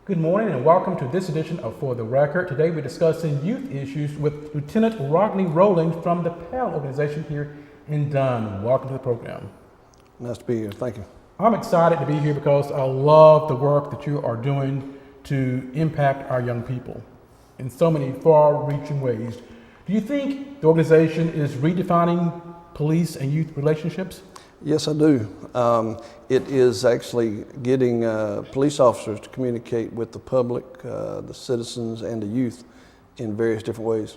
Good morning and welcome to this edition of For the Record. Today we're discussing youth issues with Lieutenant Rodney Rowland from the PAL organization here in Dunn. Welcome to the program. Nice to be here. Thank you. I'm excited to be here because I love the work that you are doing to impact our young people in so many far-reaching ways. Do you think the organization is redefining police and youth relationships? Yes, I do. It is actually getting police officers to communicate with the public, the citizens, and the youth in various different ways.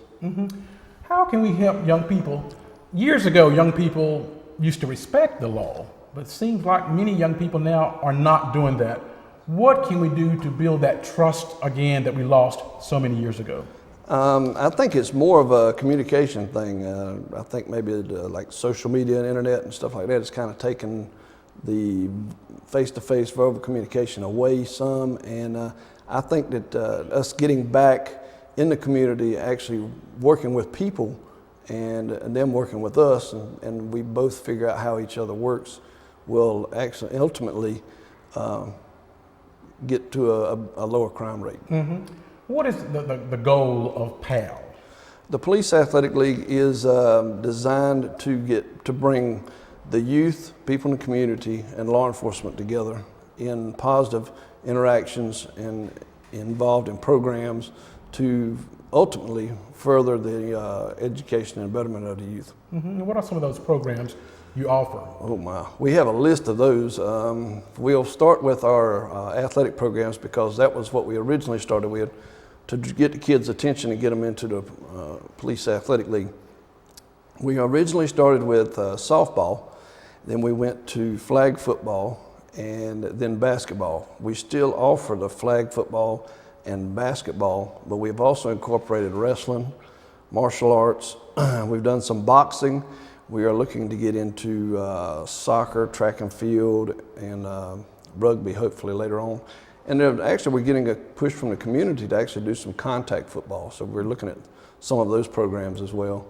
How can we help young people? Years ago, young people used to respect the law, but it seems like many young people now are not doing that. What can we do to build that trust again that we lost so many years ago? I think it's more of a communication thing. I think maybe like social media and internet and stuff like that has kind of taken the face-to-face verbal communication away some, and I think that us getting back in the community, actually working with people and them working with us, and we both figure out how each other works, will actually ultimately get to a lower crime rate. What is the goal of PAL? The Police Athletic League is designed to bring the youth, people in the community, and law enforcement together in positive interactions and involved in programs to ultimately further the education and betterment of the youth. What are some of those programs you offer? Oh my, we have a list of those. We'll start with our athletic programs because that was what we originally started with, to get the kids' attention and get them into the Police Athletic League. We originally started with softball, then we went to flag football, and then basketball. We still offer the flag football and basketball, but we've also incorporated wrestling, martial arts. We've done some boxing. We are looking to get into soccer, track and field, and rugby hopefully later on. And then actually we're getting a push from the community to actually do some contact football. So we're looking at some of those programs as well.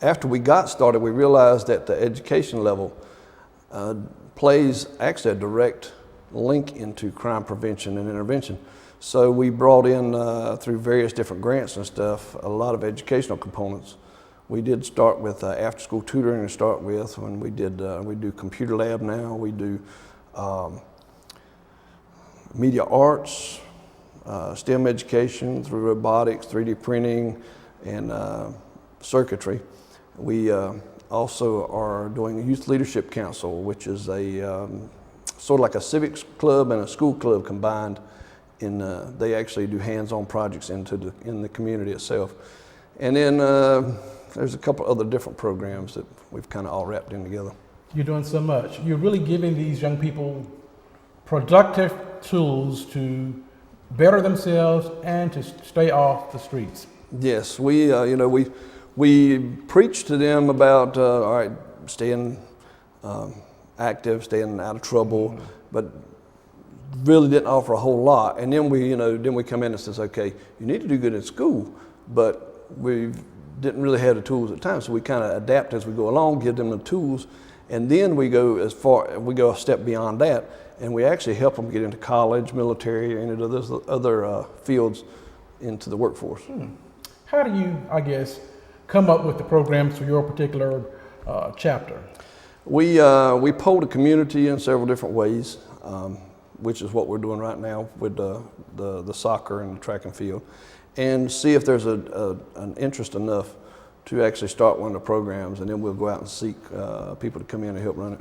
After we got started, we realized that the education level plays actually a direct link into crime prevention and intervention. So we brought in, through various different grants and stuff, a lot of educational components. We did start with after-school tutoring to start with. When we do computer lab now. We do media arts, STEM education through robotics, 3D printing, and circuitry. We also are doing a youth leadership council, which is a sort of like a civics club and a school club combined. They actually do hands-on projects in the community itself. And then there's a couple other different programs that we've kind of all wrapped in together. You're doing so much. You're really giving these young people productive tools to better themselves and to stay off the streets. Yes, we preach to them about all right, staying active, staying out of trouble, but really didn't offer a whole lot. And then we come in and says, okay, you need to do good in school, but we didn't really have the tools at the time, so we kind of adapt as we go along, give them the tools, and then we go a step beyond that, and we actually help them get into college, military, and into those other fields into the workforce. How do you, I guess, come up with the programs for your particular chapter? We poll the community in several different ways, which is what we're doing right now with the soccer and the track and field, and see if there's an interest enough to actually start one of the programs, and then we'll go out and seek people to come in and help run it.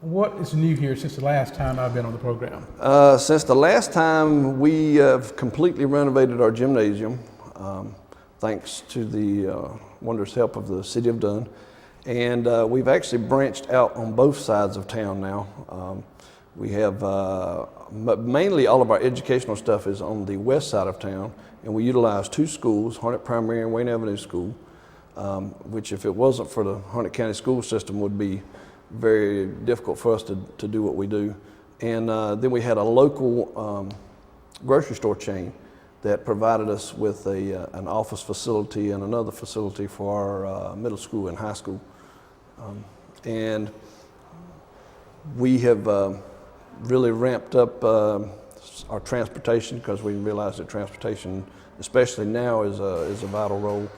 What is new here since the last time I've been on the program? Since the last time, we have completely renovated our gymnasium, thanks to the wondrous help of the City of Dunn. And we've actually branched out on both sides of town now. We have, mainly all of our educational stuff is on the west side of town, and we utilize two schools, Harnett Primary and Wayne Avenue School, which if it wasn't for the Harnett County school system would be very difficult for us to do what we do. And then we had a local grocery store chain that provided us with an office facility and another facility for our middle school and high school. And we have really ramped up our transportation, because we realize that transportation, especially now, is a vital role.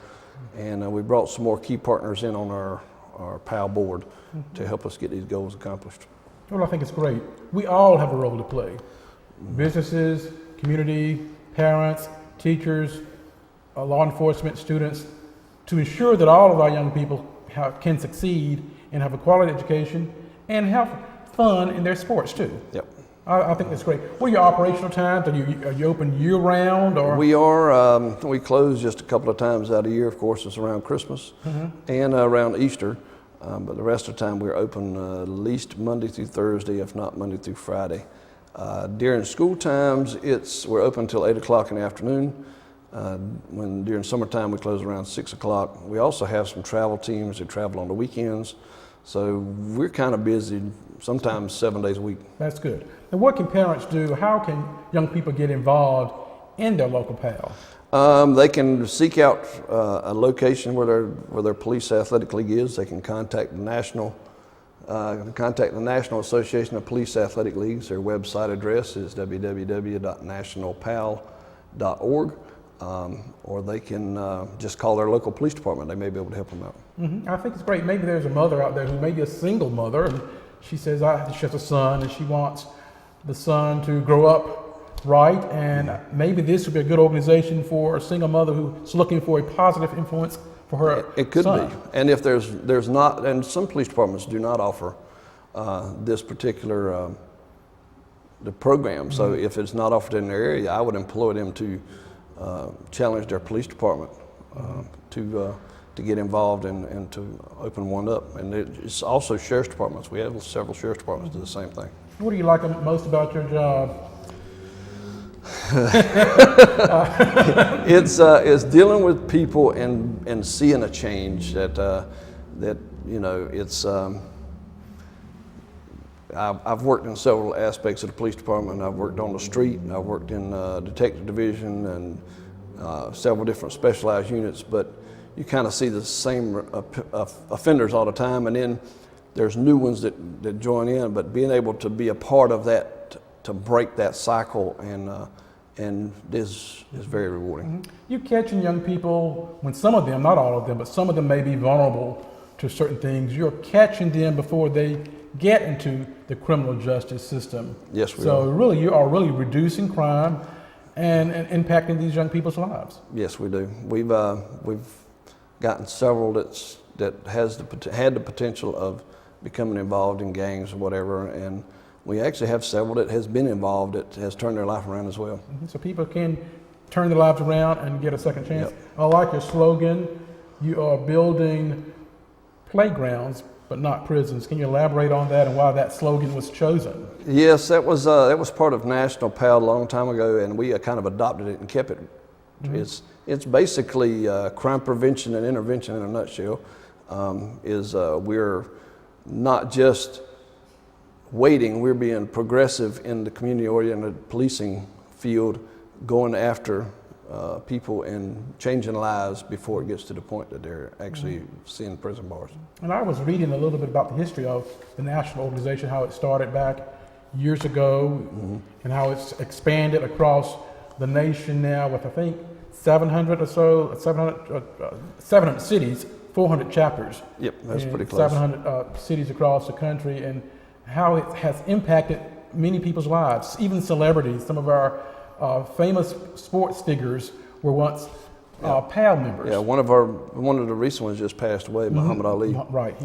And we brought some more key partners in on our PAL board to help us get these goals accomplished. Well, I think it's great. We all have a role to play. Businesses, community, parents, teachers, law enforcement, students, to ensure that all of our young people can succeed and have a quality education and have fun in their sports too. Yep. I think that's great. What are your operational times? Are you open year round or? We are. We close just a couple of times out of the year. Of course, it's around Christmas and around Easter. But the rest of the time we're open at least Monday through Thursday, if not Monday through Friday. During school times, we're open until 8 o'clock in the afternoon. When during summertime we close around 6 o'clock. We also have some travel teams that travel on the weekends. So we're kind of busy, sometimes 7 days a week. That's good. And what can parents do? How can young people get involved in their local PAL? They can seek out a location where their police athletic league is. They can contact the National Association of Police Athletic Leagues. Their website address is www.nationalpal.org. Or they can just call their local police department. They may be able to help them out. I think it's great. Maybe there's a mother out there who may be a single mother, and she says she has a son, and she wants the son to grow up right, and maybe this would be a good organization for a single mother who's looking for a positive influence for her son. It could be. And if there's not, and some police departments do not offer this particular the program. So if it's not offered in their area, I would employ them to challenge their police department to get involved and to open one up. And it's also sheriff's departments. We have several sheriff's departments do the same thing. What do you like most about your job? It's dealing with people and seeing a change that you know, it's I've worked in several aspects of the police department. I've worked on the street, I've worked in detective division and several different specialized units, but you kind of see the same offenders all the time, and then there's new ones that join in, but being able to be a part of that, to break that cycle and is very rewarding. You catching young people when some of them, not all of them, but some of them may be vulnerable to certain things. You're catching them before they get into the criminal justice system. Yes, we are. So really, you are really reducing crime and impacting these young people's lives. Yes, we do. We've gotten several that had the potential of becoming involved in gangs or whatever, and we actually have several that has been involved that has turned their life around as well. So people can turn their lives around and get a second chance. Yep. I like your slogan. You are building playgrounds, but not prisons. Can you elaborate on that and why that slogan was chosen? Yes, that was part of National PAL a long time ago, and we kind of adopted it and kept it. It's basically crime prevention and intervention in a nutshell. We're not just waiting, we're being progressive in the community-oriented policing field, going after people and changing lives before it gets to the point that they're actually seeing prison bars. And I was reading a little bit about the history of the national organization, how it started back years ago, and how it's expanded across the nation now with, I think, 700 or so, 700 cities, 400 chapters. Yep, that's pretty close. 700 cities across the country, and how it has impacted many people's lives, even celebrities. Some of our famous sports figures were once PAL members. Yeah, one of the recent ones just passed away, Muhammad Ali. Right.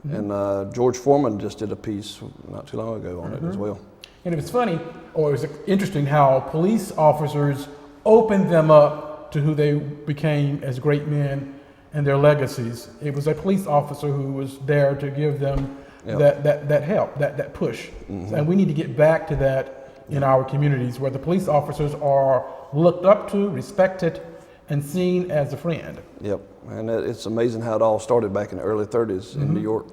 And George Foreman just did a piece not too long ago on it as well. And it was funny, or it was interesting how police officers opened them up to who they became as great men and their legacies. It was a police officer who was there to give them that help, that push. And we need to get back to that in our communities, where the police officers are looked up to, respected, and seen as a friend. Yep, and it's amazing how it all started back in the early 30s in New York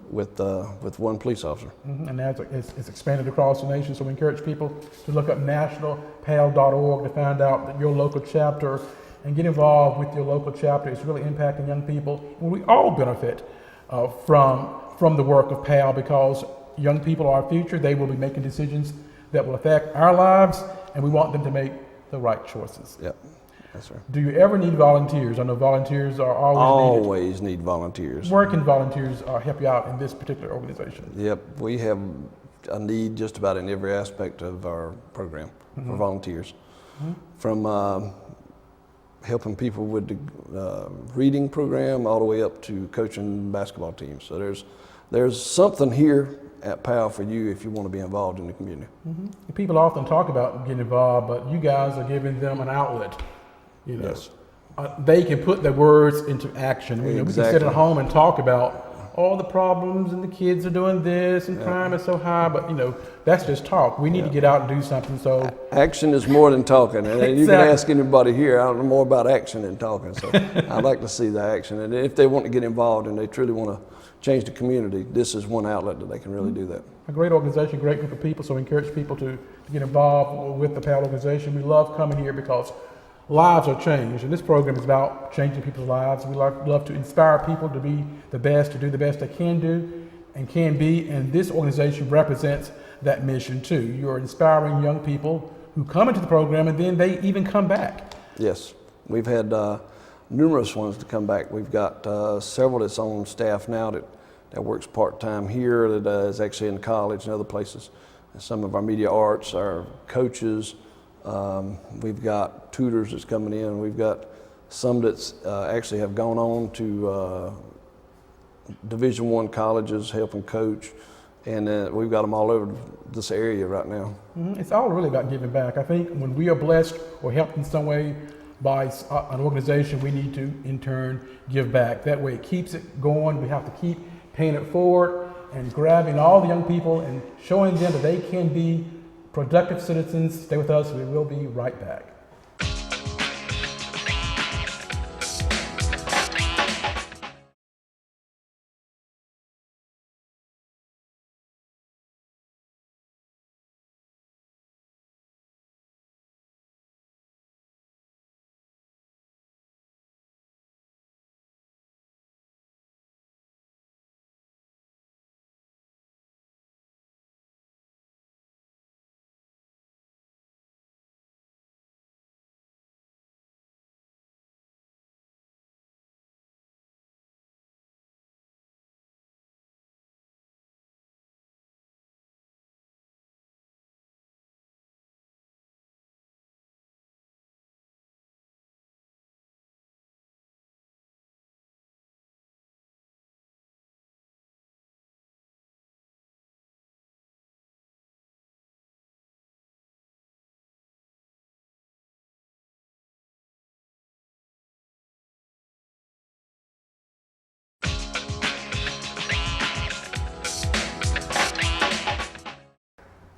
with one police officer. And now it's expanded across the nation, so we encourage people to look up nationalpal.org to find out that your local chapter and get involved with your local chapter. It's really impacting young people. And we all benefit from the work of PAL, because young people are our future. They will be making decisions that will affect our lives, and we want them to make the right choices. Yep, that's right. Do you ever need volunteers? I know volunteers are always needed. Always need volunteers. Where can volunteers help you out in this particular organization? Yep, we have a need just about in every aspect of our program for volunteers. From helping people with the reading program all the way up to coaching basketball teams. So there's something here at PAL for you if you want to be involved in the community. People often talk about getting involved, but you guys are giving them an outlet. You know, Yes. They can put their words into action. We can sit Exactly. at home and talk about all the problems and the kids are doing this and crime is so high, but that's just talk. We need to get out and do something. So Action is more than talking, and you can ask anybody here. I don't know more about action than talking, so I'd like to see the action. And if they want to get involved and they truly want to change the community, this is one outlet that they can really do that. a great organization, great group of people. So we encourage people to get involved with the PAL organization. We love coming here because lives are changed, and this program is about changing people's lives. We love to inspire people to be the best, to do the best they can do and can be, and this organization represents that mission too. You're inspiring young people who come into the program and then they even come back. Yes, we've had numerous ones to come back. We've got several that's on staff now that works part-time here, that is actually in college and other places. And some of our media arts, our coaches, we've got tutors that's coming in. We've got some that's actually have gone on to Division I colleges helping coach, and we've got them all over this area right now. It's all really about giving back. I think when we are blessed or helped in some way by an organization, we need to in turn give back. That way it keeps it going. We have to keep paying it forward and grabbing all the young people and showing them that they can be productive citizens. Stay with us. We will be right back.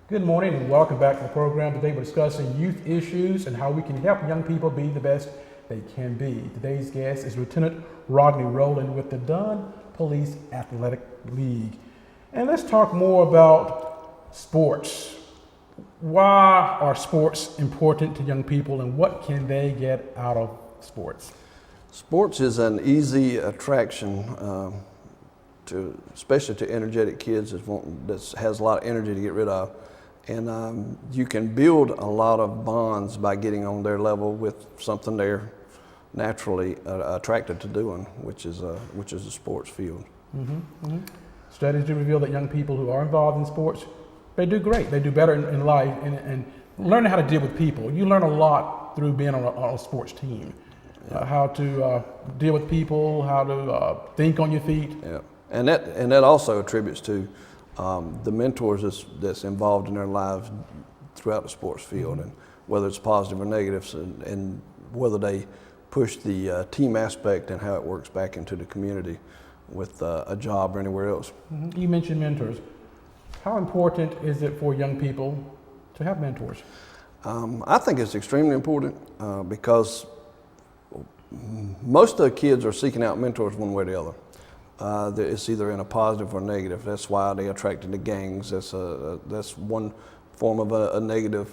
Good morning and welcome back to the program. Today we're discussing youth issues and how we can help young people be the best they can be. Today's guest is Lieutenant Rodney Rowland with the Dunn Police Athletic League. And let's talk more about sports. Why are sports important to young people and what can they get out of sports? Sports is an easy attraction especially to energetic kids that has a lot of energy to get rid of. And you can build a lot of bonds by getting on their level with something they're naturally attracted to doing, which is a sports field. Studies do reveal that young people who are involved in sports, they do great. They do better in life and learning how to deal with people. You learn a lot through being on a sports team. How to deal with people, how to think on your feet. Yeah, and that also attributes to the mentors that's involved in their lives throughout the sports field, and whether it's positive or negatives, and whether they push the team aspect and how it works back into the community with a job or anywhere else. You mentioned mentors. How important is it for young people to have mentors? I think it's extremely important because most of the kids are seeking out mentors one way or the other. It's either in a positive or negative. That's why they're attracted to gangs. That's one form of a negative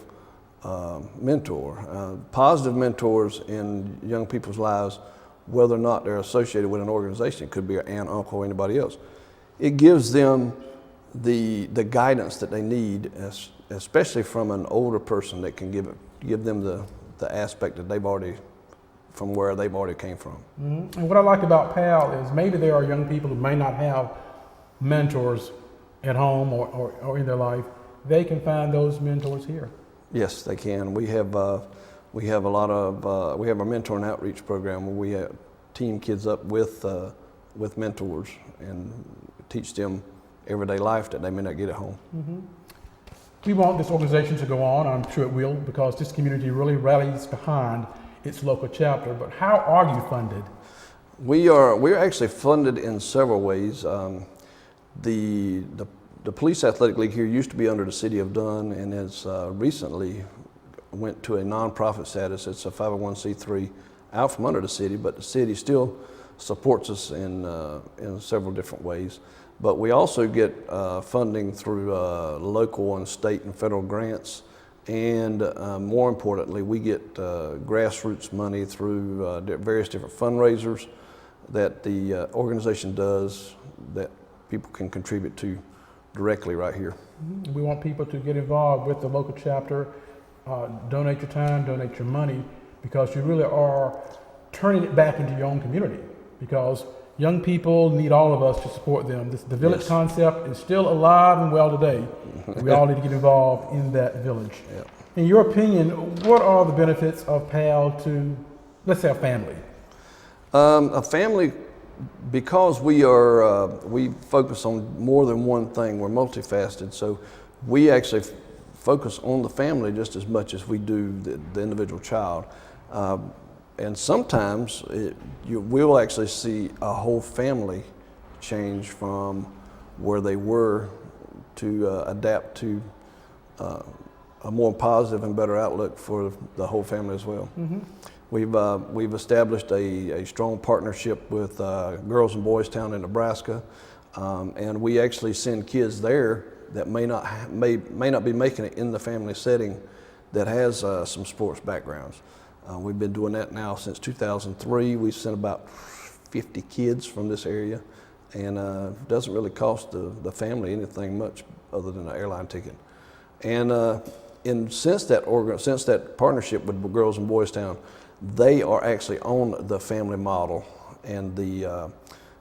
mentor. Positive mentors in young people's lives, whether or not they're associated with an organization, could be an aunt, uncle, or anybody else. It gives them the guidance that they need especially from an older person that can give them the aspect that they've already, from where they've already came from. Mm-hmm. And what I like about PAL is maybe there are young people who may not have mentors at home or in their life. They can find those mentors here. Yes, they can. We have a lot of we have a mentor and outreach program where we team kids up with mentors and teach them everyday life that they may not get at home. Mm-hmm. We want this organization to go on. I'm sure it will, because this community really rallies behind its local chapter. But how are you funded? We're actually funded in several ways. The Police Athletic League here used to be under the City of Dunn, and has recently went to a nonprofit status. It's a 501c3 out from under the city, but the city still supports us in several different ways. But we also get funding through local and state and federal grants, and more importantly, we get grassroots money through various different fundraisers that the organization does that people can contribute to directly right here. Mm-hmm. We want people to get involved with the local chapter, donate your time, donate your money, because you really are turning it back into your own community, because young people need all of us to support them. The village concept is still alive and well today. We all need to get involved in that village. Yep. In your opinion, what are the benefits of PAL to, let's say, a family? A family, because we focus on more than one thing. We're multifaceted, so we actually focus on the family just as much as we do the individual child. And sometimes you will actually see a whole family change from where they were to adapt to a more positive and better outlook for the whole family as well. Mm-hmm. We've established a strong partnership with Girls and Boys Town in Nebraska, and we actually send kids there that may not be making it in the family setting that has some sports backgrounds. We've been doing that now since 2003. We've sent about 50 kids from this area, and it doesn't really cost the family anything much other than an airline ticket. And since that partnership with Girls and Boys Town, they are actually on the family model and the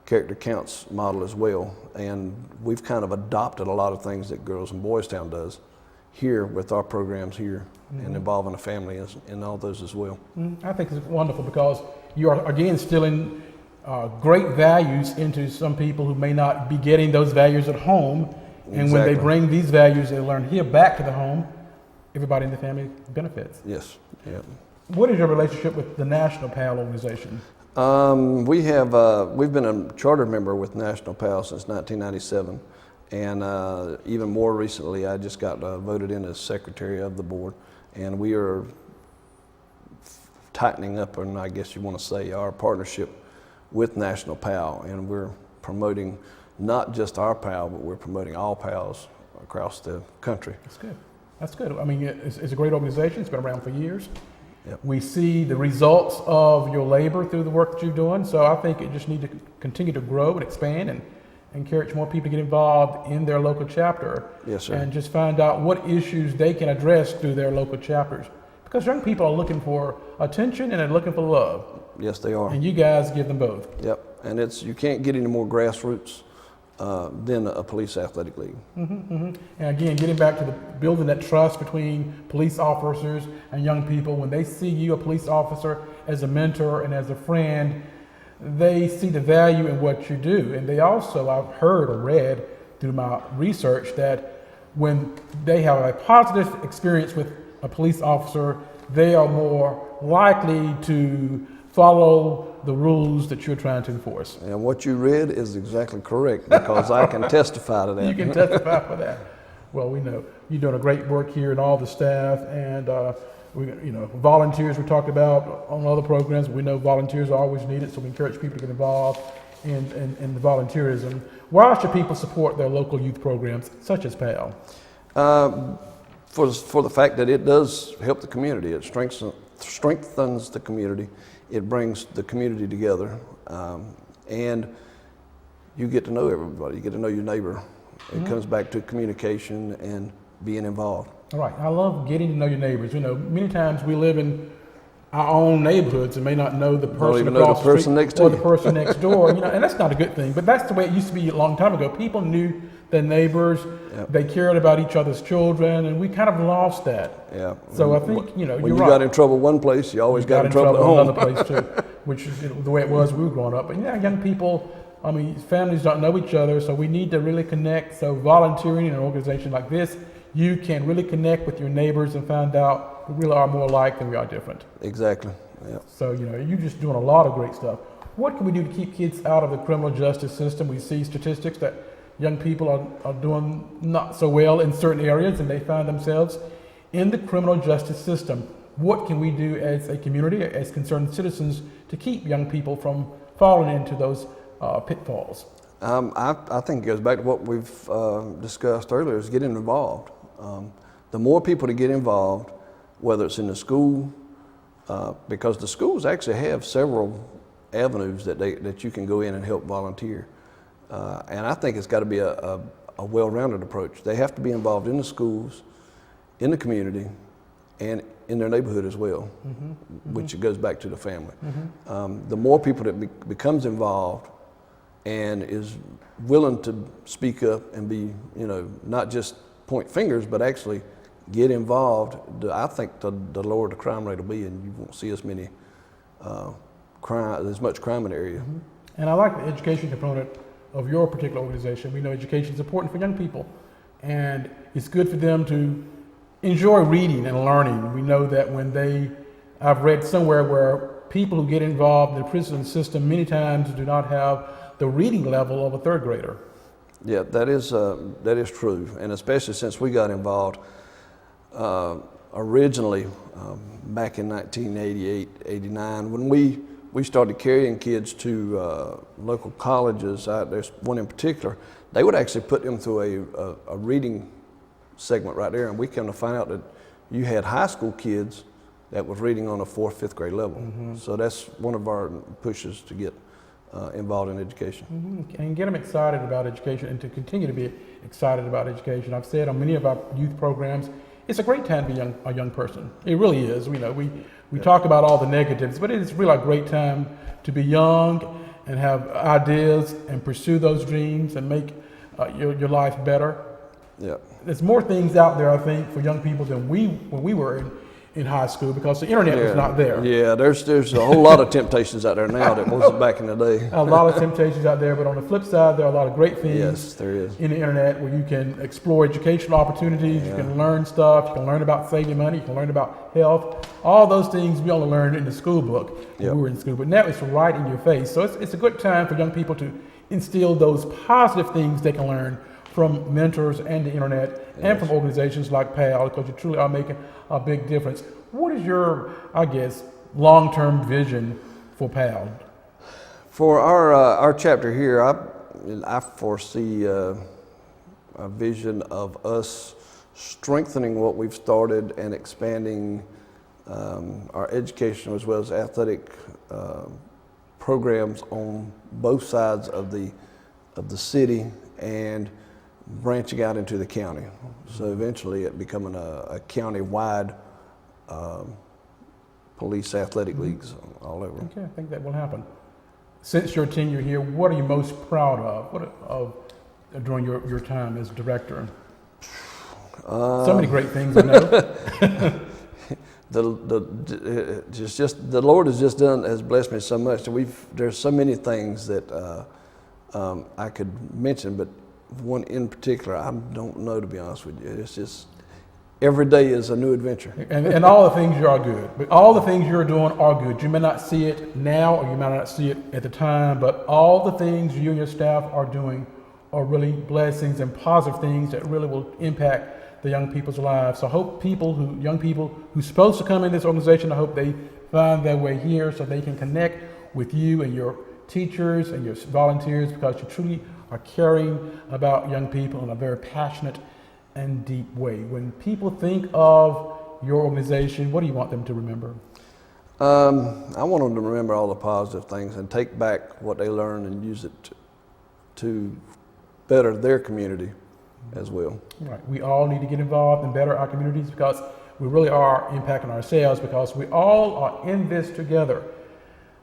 character counts model as well. And we've kind of adopted a lot of things that Girls and Boys Town does here with our programs here, mm-hmm. and involving the family in all those as well. Mm-hmm. I think it's wonderful, because you are again instilling great values into some people who may not be getting those values at home. And exactly. When they bring these values they learn here back to the home, everybody in the family benefits. Yes. Yeah. What is your relationship with the National PAL organization? We've been a charter member with National PAL since 1997, and even more recently, I just got voted in as secretary of the board, and we are tightening up, and I guess you want to say, our partnership with National PAL, and we're promoting not just our PAL, but we're promoting all PALs across the country. That's good. That's good. I mean, it's a great organization. It's been around for years. Yep. We see the results of your labor through the work that you're doing, so I think it just needs to continue to grow and expand and encourage more people to get involved in their local chapter. Yes, sir. And just find out what issues they can address through their local chapters. Because young people are looking for attention and they're looking for love. Yes, they are. And you guys give them both. Yep. And you can't get any more grassroots than a police athletic league. Mm-hmm, mm-hmm. And again, getting back to building that trust between police officers and young people, when they see you, a police officer, as a mentor and as a friend, they see the value in what you do. And they also, I've heard or read through my research, that when they have a positive experience with a police officer, they are more likely to follow the rules that you're trying to enforce. And what you read is exactly correct, because I can testify to that. You can testify for that. Well, we know you're doing a great work here, and all the staff, and volunteers we talked about on other programs. We know volunteers are always needed, so we encourage people to get involved in the volunteerism. Why should people support their local youth programs such as PAL? For the fact that it does help the community. It strengthens the community. It brings the community together, and you get to know everybody. You get to know your neighbor. It comes back to communication and being involved. All right. I love getting to know your neighbors. Many times we live in our own neighborhoods and may not know the person across the street or the person next door. And that's not a good thing. But that's the way it used to be a long time ago. People knew their neighbors. Yep. They cared about each other's children, and we kind of lost that. Yeah. So I think when you're you right. got in trouble one place, you always got in trouble at home. Another place too, which is the way it was when we were growing up. But young people. Families don't know each other, so we need to really connect. So volunteering in an organization like this, you can really connect with your neighbors and find out we really are more alike than we are different. Exactly. Yeah. So, you're just doing a lot of great stuff. What can we do to keep kids out of the criminal justice system? We see statistics that young people are doing not so well in certain areas, and they find themselves in the criminal justice system. What can we do as a community, as concerned citizens, to keep young people from falling into those pitfalls? I think it goes back to what we've discussed earlier, is getting involved. The more people to get involved, whether it's in the school, because the schools actually have several avenues that you can go in and help volunteer. And I think it's got to be a well-rounded approach. They have to be involved in the schools, in the community, and in their neighborhood as well, which goes back to the family. The more people that becomes involved and is willing to speak up and be, not just point fingers, but actually get involved, I think the lower the crime rate will be, and you won't see as much crime in the area. And I like the education component of your particular organization. We know education is important for young people, and it's good for them to enjoy reading and learning. We know that I've read somewhere where people who get involved in the prison system many times do not have the reading level of a third grader. Yeah, that is true, and especially since we got involved originally back in 1988, 89, when we started carrying kids to local colleges. There's one in particular. They would actually put them through a reading segment right there, and we come to find out that you had high school kids that was reading on a 4th, 5th grade level. So that's one of our pushes to get involved in education. And get them excited about education, and to continue to be excited about education. I've said on many of our youth programs, it's a great time to be a young person. It really is. We talk about all the negatives, but it's really a great time to be young and have ideas and pursue those dreams and make your life better. Yeah. There's more things out there, I think, for young people than when we were in high school, because the internet was not there. Yeah, there's a whole lot of temptations out there now that wasn't back in the day. A lot of temptations out there, but on the flip side, there are a lot of great things. Yes, there is. In the internet, where you can explore educational opportunities, you can learn stuff, you can learn about saving money, you can learn about health. All those things we only learned in the school book when we were in school, but now it's right in your face. So it's a good time for young people to instill those positive things they can learn from mentors and the internet and from organizations like PAL, because you truly are making a big difference. What is your, long-term vision for PAL? For our chapter here, I foresee a vision of us strengthening what we've started and expanding our education as well as athletic programs on both sides of the city and branching out into the county. So eventually it becoming a county-wide police athletic leagues all over. Okay, I think that will happen. Since your tenure here, what are you most proud of during your time as director? So many great things, I know. The Lord has blessed me so much. There's so many things that I could mention, but one in particular, I don't know, to be honest with you. It's just every day is a new adventure. And all the things you are good, but all the things you're doing are good. You may not see it now, or you may not see it at the time, but all the things you and your staff are doing are really blessings and positive things that really will impact the young people's lives. So I hope young people who's supposed to come in this organization, I hope they find their way here so they can connect with you and your teachers and your volunteers, because you truly are caring about young people in a very passionate and deep way. When people think of your organization, what do you want them to remember? I want them to remember all the positive things and take back what they learned and use it to better their community as well. Right. We all need to get involved and better our communities because we really are impacting ourselves because we all are in this together.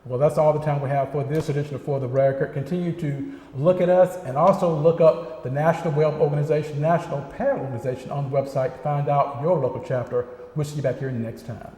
Well, that's all the time we have for this edition of For the Record. Continue to look at us and also look up the National Web Organization, National Parent Organization on the website to find out your local chapter. We'll see you back here next time.